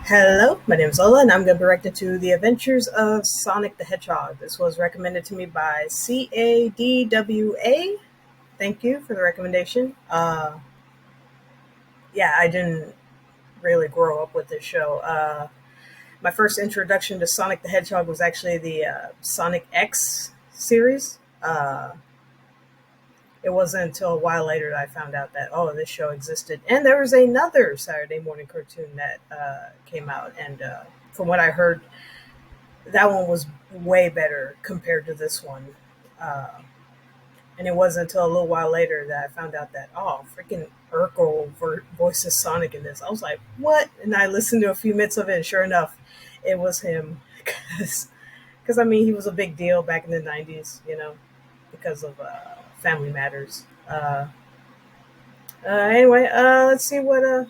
Hello, my name is Ola, and I'm going to be reacting to The Adventures of Sonic the Hedgehog. This was recommended to me by CADWA. Thank you for the recommendation. I didn't really grow up with this show. My first introduction to Sonic the Hedgehog was actually the Sonic X series. It wasn't until a while later that I found out that, this show existed. And there was another Saturday morning cartoon that came out. And from what I heard, that one was way better compared to this one. And it wasn't until a little while later that I found out that, freaking Urkel voices Sonic in this. I was like, what? And I listened to a few minutes of it, and sure enough, it was him. Because, he was a big deal back in the 90s, because of Family Matters. Anyway, let's see what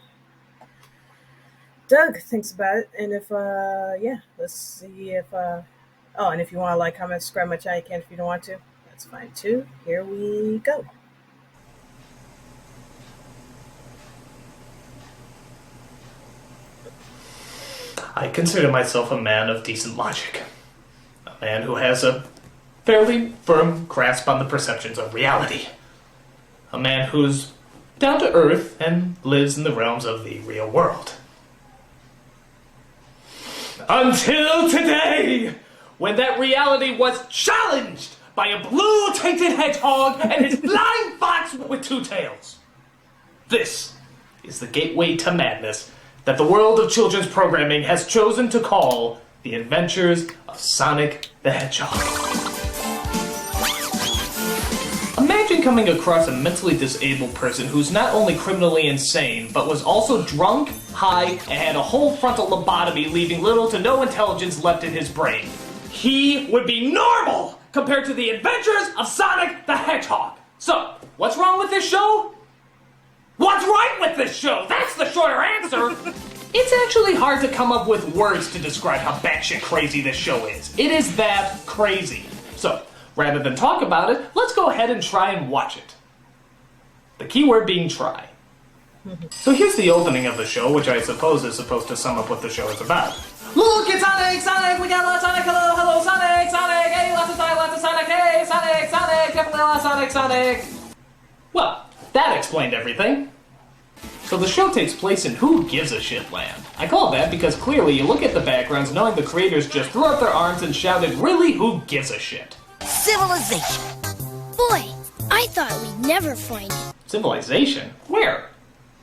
Doug thinks about it. And if, let's see if, and if you want to like, comment, subscribe my channel, you can. If you don't want to, that's fine too. Here we go. I consider myself a man of decent logic. A man who has a fairly firm grasp on the perceptions of reality. A man who's down to earth and lives in the realms of the real world. Until today, when that reality was challenged by a blue-tainted hedgehog and his flying fox with two tails. This is the gateway to madness that the world of children's programming has chosen to call The Adventures of Sonic the Hedgehog. Imagine coming across a mentally disabled person who's not only criminally insane, but was also drunk, high, and had a whole frontal lobotomy, leaving little to no intelligence left in his brain. He would be normal compared to the adventures of Sonic the Hedgehog. So, what's wrong with this show? What's right with this show? That's the shorter answer. It's actually hard to come up with words to describe how batshit crazy this show is. It is that crazy. So, rather than talk about it, let's go ahead and try and watch it. The key word being try. So here's the opening of the show, which I suppose is supposed to sum up what the show is about. Look, it's Sonic, Sonic, we got lots of Sonic, hello, Sonic, Sonic, hey, lots of Sonic, hey, Sonic, Sonic, definitely lots of Sonic. Well, that explained everything. So the show takes place in Who Gives a Shit land. I call it that because clearly you look at the backgrounds knowing the creators just threw up their arms and shouted, really, who gives a shit? Civilization. Boy, I thought we'd never find it. Civilization? Where?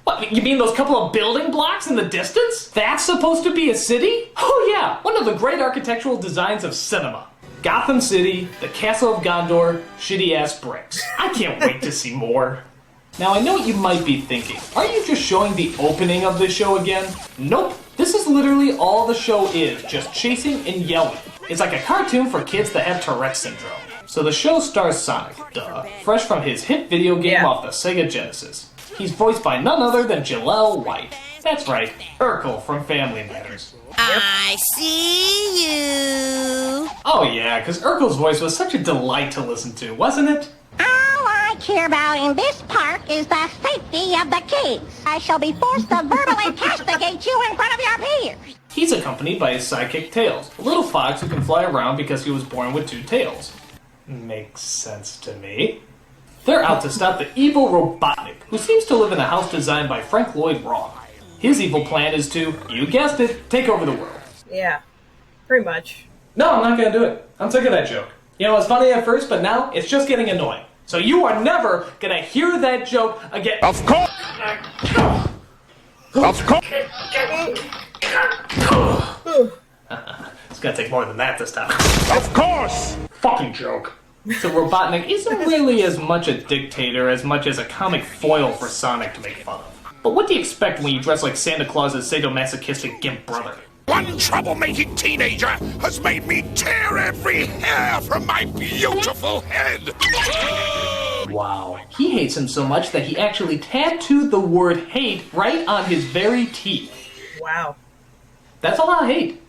What, you mean those couple of building blocks in the distance? That's supposed to be a city? Oh yeah, one of the great architectural designs of cinema. Gotham City, the Castle of Gondor, shitty-ass bricks. I can't wait to see more. Now I know what you might be thinking. Are you just showing the opening of the show again? Nope. This is literally all the show is, just chasing and yelling. It's like a cartoon for kids that have Tourette's syndrome. So the show stars Sonic, fresh from his hit video game off the Sega Genesis. He's voiced by none other than Jaleel White. That's right, Urkel from Family Matters. I see you. Oh yeah, because Urkel's voice was such a delight to listen to, wasn't it? All I care about in this park is the safety of the kids. I shall be forced to verbally castigate you in front of your peers. He's accompanied by his sidekick Tails, a little fox who can fly around because he was born with two tails. Makes sense to me. They're out to stop the evil Robotnik, who seems to live in a house designed by Frank Lloyd Wright. His evil plan is to, you guessed it, take over the world. Yeah, pretty much. No, I'm not gonna do it. I'm sick of that joke. You know, it's funny at first, but now it's just getting annoying. So you are never gonna hear that joke again. Of course! Of course! It's gonna take more than that this time. Of course! Fucking joke. So Robotnik isn't really as much a dictator as much as a comic foil for Sonic to make fun of. But what do you expect when you dress like Santa Claus's sadomasochistic gimp brother? One troublemaking teenager has made me tear every hair from my beautiful head! Wow. He hates him so much that he actually tattooed the word hate right on his very teeth. Wow. That's a lot of hate.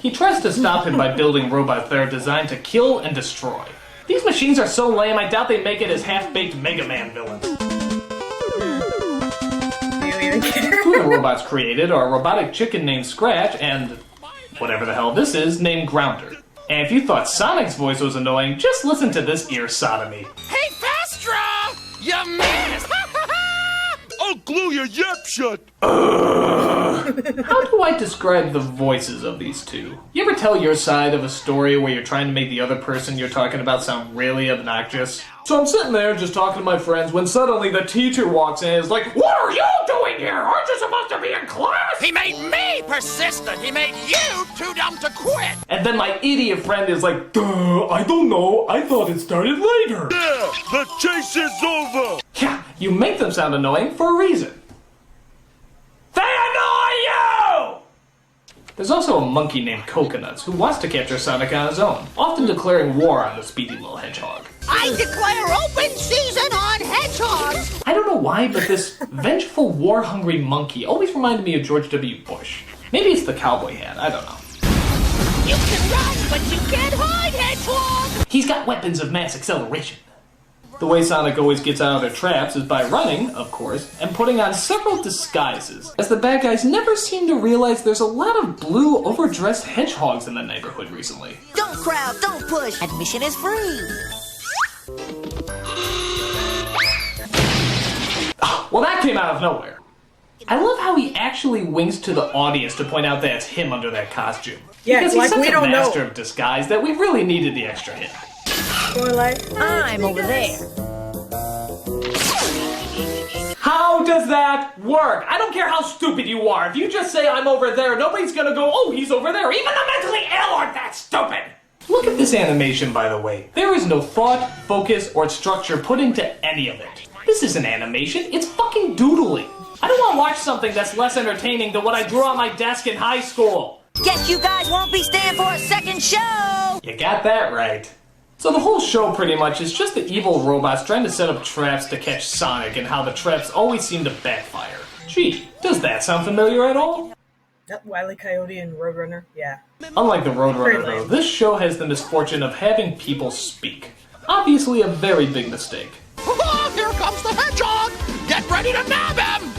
He tries to stop him by building robots that are designed to kill and destroy. These machines are so lame, I doubt they make it as half-baked Mega Man villains. Do you even care? Who the robots created are a robotic chicken named Scratch and whatever the hell this is named Grounder. And if you thought Sonic's voice was annoying, just listen to this ear sodomy. Hey, Fastra! You missed! I'll glue your yap shut! How do I describe the voices of these two? You ever tell your side of a story where you're trying to make the other person you're talking about sound really obnoxious? So I'm sitting there just talking to my friends when suddenly the teacher walks in and is like, "What are you doing here? Aren't you supposed to be in class?" He made me persistent! He made you too dumb to quit! And then my idiot friend is like, "Duh, I don't know. I thought it started later." Yeah, the chase is over! Yeah, you make them sound annoying for a reason. They annoy you! There's also a monkey named Coconuts who wants to capture Sonic on his own, often declaring war on the speedy little hedgehog. I declare open season on hedgehogs! I don't know why, but this vengeful, war-hungry monkey always reminded me of George W. Bush. Maybe it's the cowboy hat, I don't know. You can run, but you can't hide, hedgehog! He's got weapons of mass acceleration. The way Sonic always gets out of their traps is by running, of course, and putting on several disguises, as the bad guys never seem to realize there's a lot of blue, overdressed hedgehogs in the neighborhood recently. Don't crowd, don't push. Admission is free. Well, that came out of nowhere. I love how he actually winks to the audience to point out that it's him under that costume. Yeah, because he's like such we a don't master know. of disguise that we really needed the extra hit. Or like, I'm over there. How does that work? I don't care how stupid you are. If you just say I'm over there, nobody's gonna go, "Oh, he's over there." Even the mentally ill aren't that stupid. Look at this animation, by the way. There is no thought, focus, or structure put into any of it. This isn't animation, it's fucking doodling. I don't want to watch something that's less entertaining than what I drew on my desk in high school. Guess you guys won't be staying for a second show! You got that right. So the whole show pretty much is just the evil robots trying to set up traps to catch Sonic and how the traps always seem to backfire. Gee, does that sound familiar at all? that Wile E. Coyote and Roadrunner, yeah. Unlike the Roadrunner Very though, lame. this show has the misfortune of having people speak. Obviously a very big mistake. Here comes the hedgehog! Get ready to nab him!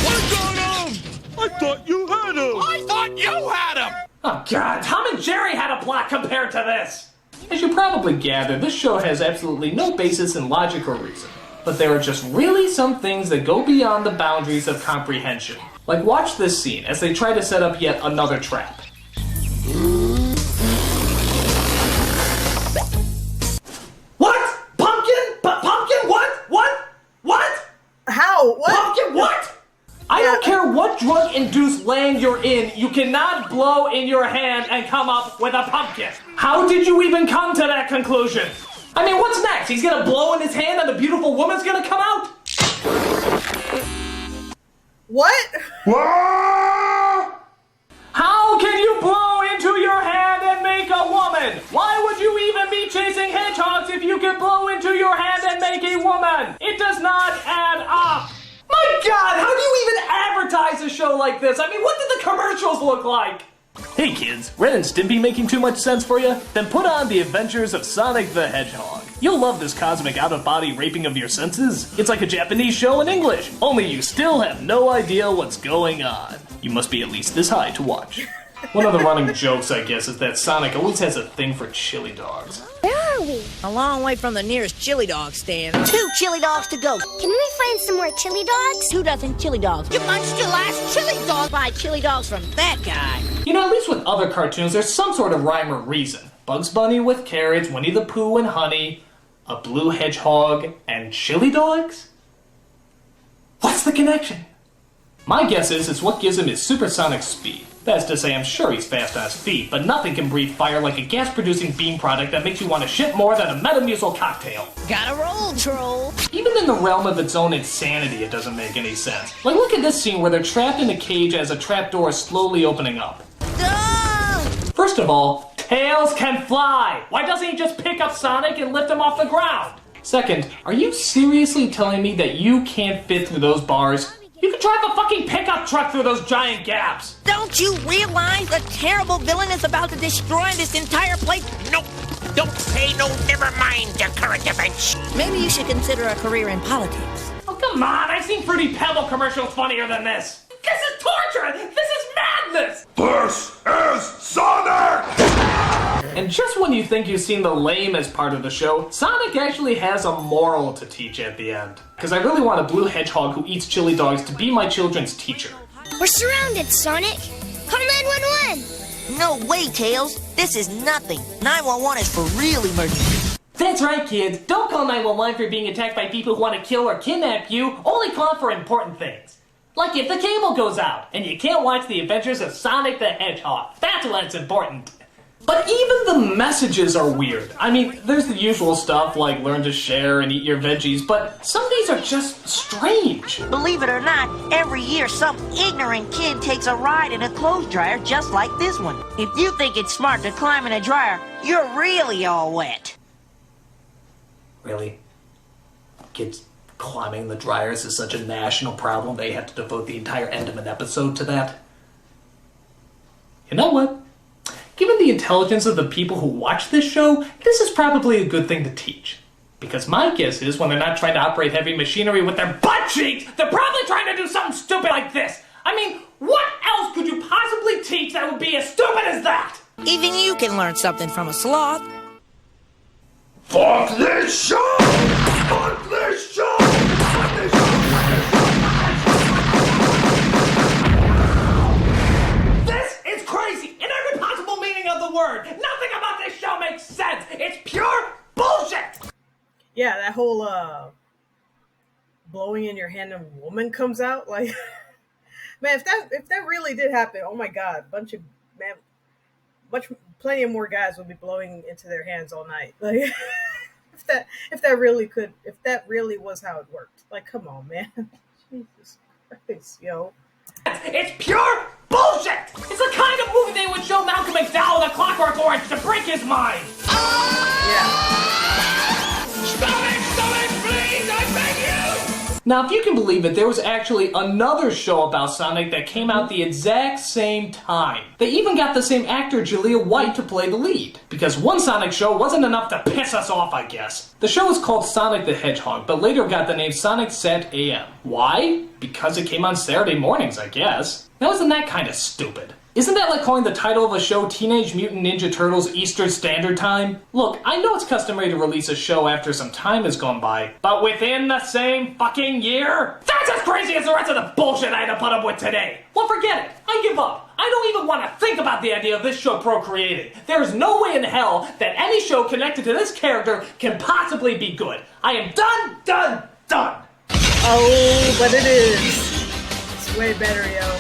I got him! I thought you had him! I thought you had him! Oh god, Tom and Jerry had a plot compared to this! As you probably gathered, this show has absolutely no basis in logic or reason. But there are just really some things that go beyond the boundaries of comprehension. Like watch this scene as they try to set up yet another trap. What? Pumpkin? Pumpkin? What? How? What? Pumpkin? What? I don't care what drug-induced land you're in, you cannot blow in your hand and come up with a pumpkin. How did you even come to that conclusion? I mean, what's next? He's gonna blow in his hand and the beautiful woman's gonna come out? What? How can you blow into your hand and make a woman? Why would you even be chasing hedgehogs if you could blow into your hand and make a woman? It does not add up. My god, how do you even advertise a show like this? I mean, what did the commercials look like? Hey kids, Ren and Stimpy making too much sense for you? Then put on The Adventures of Sonic the Hedgehog. You'll love this cosmic out-of-body raping of your senses. It's like a Japanese show in English, only you still have no idea what's going on. You must be at least this high to watch. One of the running jokes, I guess, is that Sonic always has a thing for chili dogs. Where are we? A long way from the nearest chili dog stand. 2 chili dogs to go. Can we find some more chili dogs? 2 dozen chili dogs. You munched your last chili dog. Buy chili dogs from that guy. You know, at least with other cartoons, there's some sort of rhyme or reason. Bugs Bunny with carrots, Winnie the Pooh and honey, a blue hedgehog, and chili dogs? What's the connection? My guess is it's what gives him his supersonic speed. That's to say, I'm sure he's fast on his feet, but nothing can breathe fire like a gas-producing beam product that makes you want to shit more than a Metamucil cocktail. Gotta roll, troll. Even in the realm of its own insanity, it doesn't make any sense. Like, look at this scene where they're trapped in a cage as a trapdoor is slowly opening up. First of all, tails can fly! Why doesn't he just pick up Sonic and lift him off the ground? Second, are you seriously telling me that you can't fit through those bars? You can drive a fucking pickup truck through those giant gaps! Don't you realize the terrible villain is about to destroy this entire place? Nope. Don't say no, never mind the current events. Maybe you should consider a career in politics. Oh Come on, I've seen Fruity Pebble commercials funnier than this. This is torture! This is madness! This is Sonic! And just when you think you've seen the lamest part of the show, Sonic actually has a moral to teach at the end. Because I really want a blue hedgehog who eats chili dogs to be my children's teacher. We're surrounded, Sonic. Call 911. No way, Tails. This is nothing. 911 is for real emergencies. That's right, kids. Don't call 911 for being attacked by people who want to kill or kidnap you. Only call for important things. Like if the cable goes out and you can't watch the adventures of Sonic the Hedgehog. That's when it's important. But even the messages are weird. I mean, there's the usual stuff like learn to share and eat your veggies, but some of these are just strange. Believe it or not, every year some ignorant kid takes a ride in a clothes dryer just like this one. If you think it's smart to climb in a dryer, you're really all wet. Really? Kids climbing the dryers is such a national problem they have to devote the entire end of an episode to that? You know what? Given the intelligence of the people who watch this show, this is probably a good thing to teach. Because my guess is when they're not trying to operate heavy machinery with their butt cheeks, they're probably trying to do something stupid like this. I mean, what else could you possibly teach that would be as stupid as that? Even you can learn something from a sloth. Fuck this show! Fuck this show! Fuck this show! This is crazy in every possible meaning of the word. Nothing about this show makes sense. It's pure bullshit. Yeah, that whole blowing in your hand and a woman comes out, like man, if that really did happen, oh my god, plenty of more guys would be blowing into their hands all night. Like if that really was how it worked. Like, come on, man. Jesus Christ, yo. It's pure bullshit! It's the kind of movie they would show Malcolm McDowell with a Clockwork Orange to break his mind! Yeah. Stop it, please, I beg you! Now, if you can believe it, there was actually another show about Sonic that came out the exact same time. They even got the same actor, Jaleel White, to play the lead. Because one Sonic show wasn't enough to piss us off, I guess. The show was called Sonic the Hedgehog, but later got the name Sonic Sat AM. Why? Because it came on Saturday mornings, I guess. Now, isn't that kind of stupid? Isn't that like calling the title of a show Teenage Mutant Ninja Turtles Eastern Standard Time? Look, I know it's customary to release a show after some time has gone by, but within the same fucking year? That's as crazy as the rest of the bullshit I had to put up with today! Well, forget it. I give up. I don't even want to think about the idea of this show procreating. There is no way in hell that any show connected to this character can possibly be good. I am done! Oh, but it is. It's way better, yo.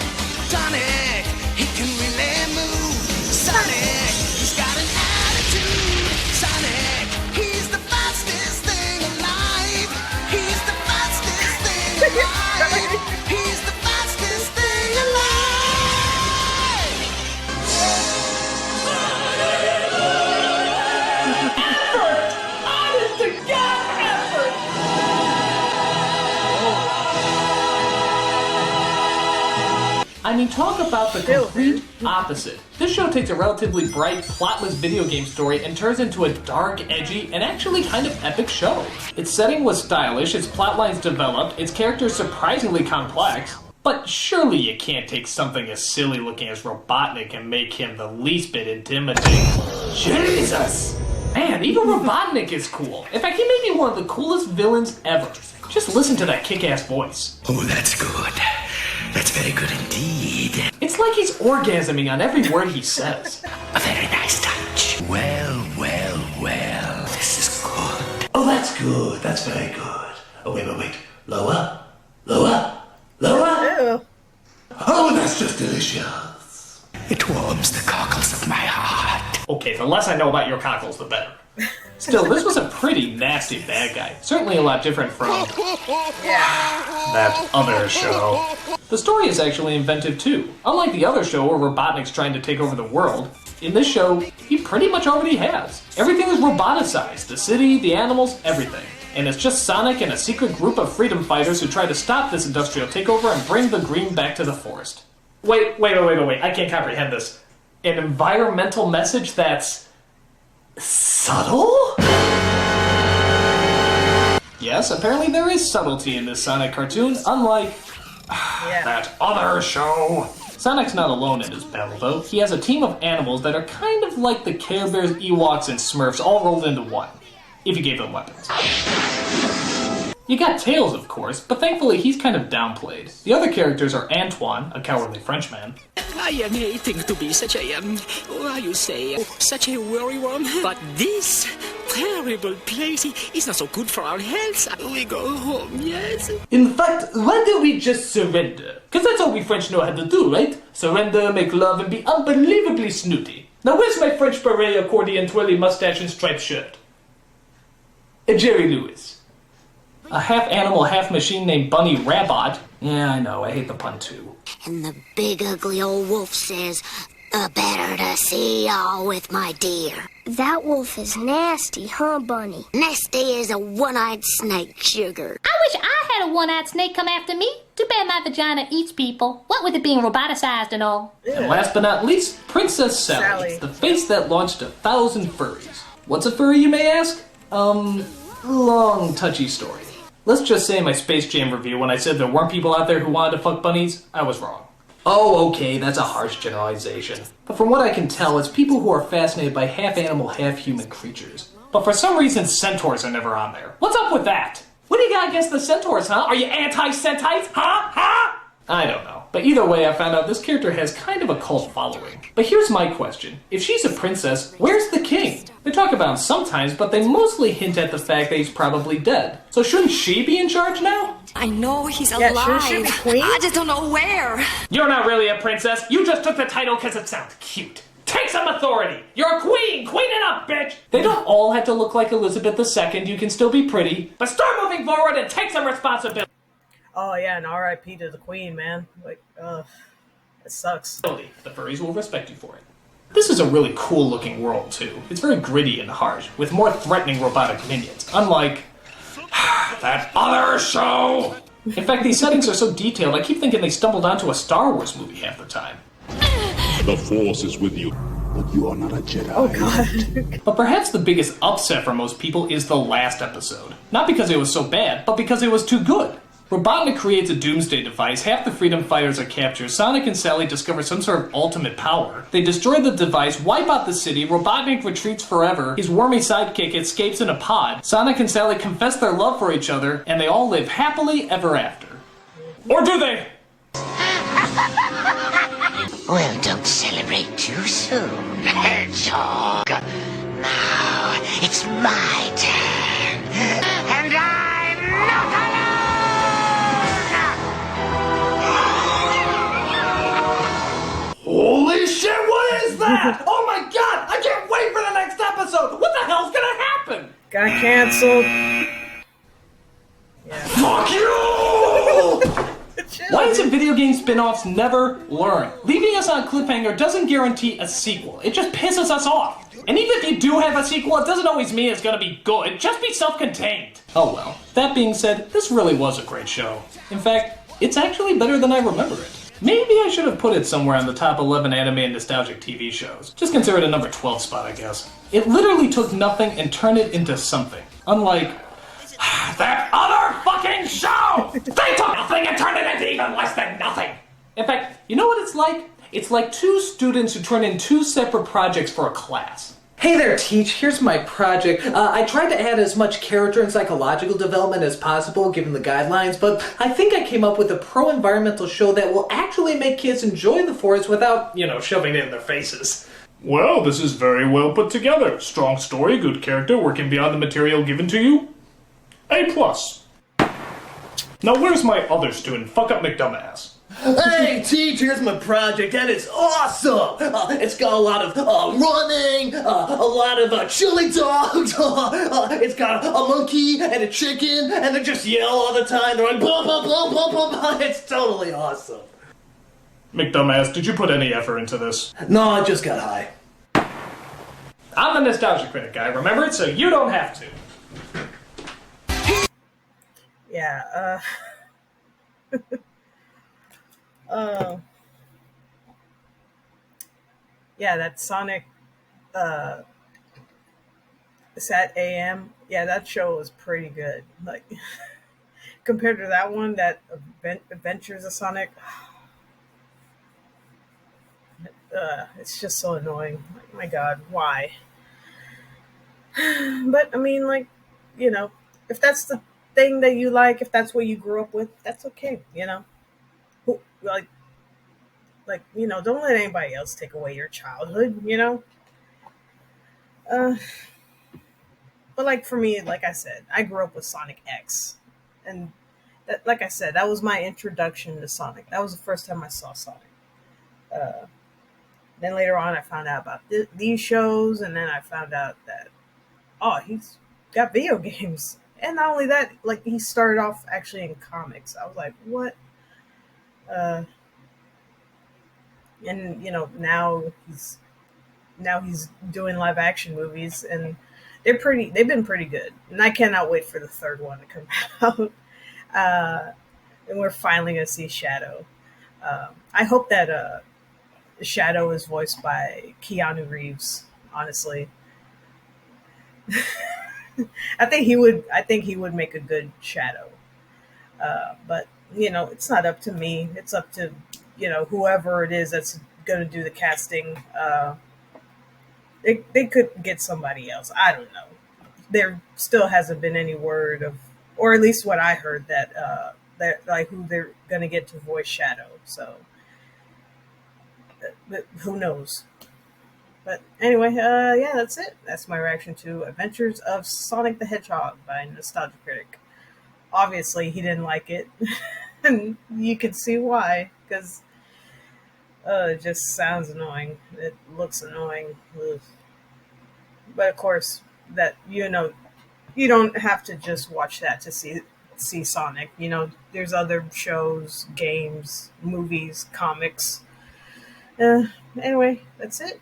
Sonic, he can really move. Sonic, he's got an attitude. Sonic, he's the fastest thing alive. He's the fastest thing alive. He's the fastest thing alive. Effort! Honest to God, effort! I mean, talk about the complete opposite. This show takes a relatively bright, plotless video game story and turns into a dark, edgy, and actually kind of epic show. Its setting was stylish, its plotlines developed, its characters surprisingly complex. But surely you can't take something as silly looking as Robotnik and make him the least bit intimidating. Jesus! Man, even Robotnik is cool. In fact, he may be one of the coolest villains ever. Just listen to that kick-ass voice. Oh, that's good. That's very good indeed. It's like he's orgasming on every word he says. A very nice touch. Well. This is good. Oh, that's good. That's very good. Oh, wait. Lower. Ew. Oh, that's just delicious. It warms the cockles of my heart. Okay, the less I know about your cockles, the better. Still, this was a pretty nasty bad guy. Certainly a lot different from that other show. The story is actually inventive too. Unlike the other show where Robotnik's trying to take over the world, in this show, he pretty much already has. Everything is roboticized. The city, the animals, everything. And it's just Sonic and a secret group of freedom fighters who try to stop this industrial takeover and bring the green back to the forest. Wait, I can't comprehend this. An environmental message that's subtle? Yes, apparently there is subtlety in this Sonic cartoon, unlike that other show. Sonic's not alone in his battle, though. He has a team of animals that are kind of like the Care Bears, Ewoks, and Smurfs all rolled into one, if you gave them weapons. You got Tails, of course, but thankfully he's kind of downplayed. The other characters are Antoine, a cowardly Frenchman. I am hating to be such a, how you say, such a worryworm. But this terrible place is not so good for our health. We go home, yes? In fact, why don't we just surrender? Because that's all we French know how to do, right? Surrender, make love, and be unbelievably snooty. Now where's my French beret, accordion, twirly mustache, and striped shirt? Jerry Lewis. A half-animal, half-machine named Bunny Rabot. Yeah, I know, I hate the pun too. And the big ugly old wolf says, "The better to see y'all with my dear." That wolf is nasty, huh, Bunny? Nasty as a one-eyed snake, Sugar. I wish I had a one-eyed snake come after me. Too bad my vagina eats people. What with it being roboticized and all. And last but not least, Princess Sally. The face that launched 1,000 furries. What's a furry, you may ask? Long, touchy story. Let's just say in my Space Jam review, when I said there weren't people out there who wanted to fuck bunnies, I was wrong. Oh, okay, that's a harsh generalization. But from what I can tell, it's people who are fascinated by half-animal, half-human creatures. But for some reason, centaurs are never on there. What's up with that? What do you got against the centaurs, huh? Are you anti-centites? Huh? I don't know. But either way, I found out this character has kind of a cult following. But here's my question. If she's a princess, where's the king? They talk about him sometimes, but they mostly hint at the fact that he's probably dead. So shouldn't she be in charge now? I know he's alive. Shouldn't she be queen? I just don't know where. You're not really a princess. You just took the title because it sounds cute. Take some authority. You're a queen. Queen it up, bitch. They don't all have to look like Elizabeth II. You can still be pretty. But start moving forward and take some responsibility. Oh yeah, and R.I.P. to the queen, man. Like, it sucks. The furries will respect you for it. This is a really cool looking world too. It's very gritty and harsh, with more threatening robotic minions, unlike that other show. In fact, these settings are so detailed, I keep thinking they stumbled onto a Star Wars movie half the time. The Force is with you, but you are not a Jedi. Oh god. But perhaps the biggest upset for most people is the last episode. Not because it was so bad, but because it was too good. Robotnik creates a doomsday device, half the freedom fighters are captured, Sonic and Sally discover some sort of ultimate power. They destroy the device, wipe out the city, Robotnik retreats forever, his wormy sidekick escapes in a pod, Sonic and Sally confess their love for each other, and they all live happily ever after. Or do they? Well, don't celebrate too soon, Hedgehog. Now, it's my turn. And I'm not alone! Holy shit, what is that? Oh my god, I can't wait for the next episode! What the hell's gonna happen? Got canceled. Fuck you! Why does a video game spin-offs never learn? Leaving us on cliffhanger doesn't guarantee a sequel. It just pisses us off. And even if you do have a sequel, it doesn't always mean it's gonna be good. Just be self-contained. Oh well. That being said, this really was a great show. In fact, it's actually better than I remember it. Maybe I should have put it somewhere on the top 11 anime and nostalgic TV shows. Just consider it a number 12 spot, I guess. It literally took nothing and turned it into something. Unlike that other fucking show! They took nothing and turned it into even less than nothing! In fact, you know what it's like? It's like two students who turn in two separate projects for a class. Hey there, Teach. Here's my project. I tried to add as much character and psychological development as possible, given the guidelines, but I think I came up with a pro-environmental show that will actually make kids enjoy the forest without, shoving it in their faces. Well, this is very well put together. Strong story, good character, working beyond the material given to you. A+. Now where's my other student, Fuck Up McDumbass? Hey, Teach, here's my project, and it's awesome! It's got a lot of running, a lot of chili dogs, it's got a monkey and a chicken, and they just yell all the time. They're like, blah, blah, blah, blah, blah, blah. It's totally awesome. McDumbass, did you put any effort into this? No, I just got high. I'm the Nostalgia Critic guy, remember it? So you don't have to. Yeah, yeah, that Sonic, Sat AM. Yeah, that show was pretty good. Like compared to that one, that Adventures of Sonic, it's just so annoying. Like, my God, why? But I mean, like, you know, if that's the thing that you like, if that's what you grew up with, that's okay. Who, don't let anybody else take away your childhood. Uh, but like for me, like I said, I grew up with Sonic X, and that, like I said, that was my introduction to Sonic. That was the first time I saw Sonic. Uh, then later on, I found out about these shows, and then I found out that he's got video games. And not only that, like he started off actually in comics. I was like, what? Uh, and now he's doing live action movies, and they've been pretty good. And I cannot wait for the third one to come out. Uh, and we're finally gonna see Shadow. I hope that Shadow is voiced by Keanu Reeves. Honestly, I think he would make a good Shadow. But it's not up to me. It's up to whoever it is that's going to do the casting. They could get somebody else. I don't know. There still hasn't been any word of, or at least what I heard, that like who they're going to get to voice Shadow. So, but who knows? But anyway, yeah, that's it. That's my reaction to Adventures of Sonic the Hedgehog by Nostalgia Critic. Obviously, he didn't like it, and you can see why, because it just sounds annoying. It looks annoying. Ugh. But of course, that you don't have to just watch that to see Sonic. There's other shows, games, movies, comics. Anyway, that's it.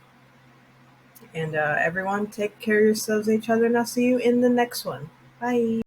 And everyone, take care of yourselves and each other, and I'll see you in the next one. Bye.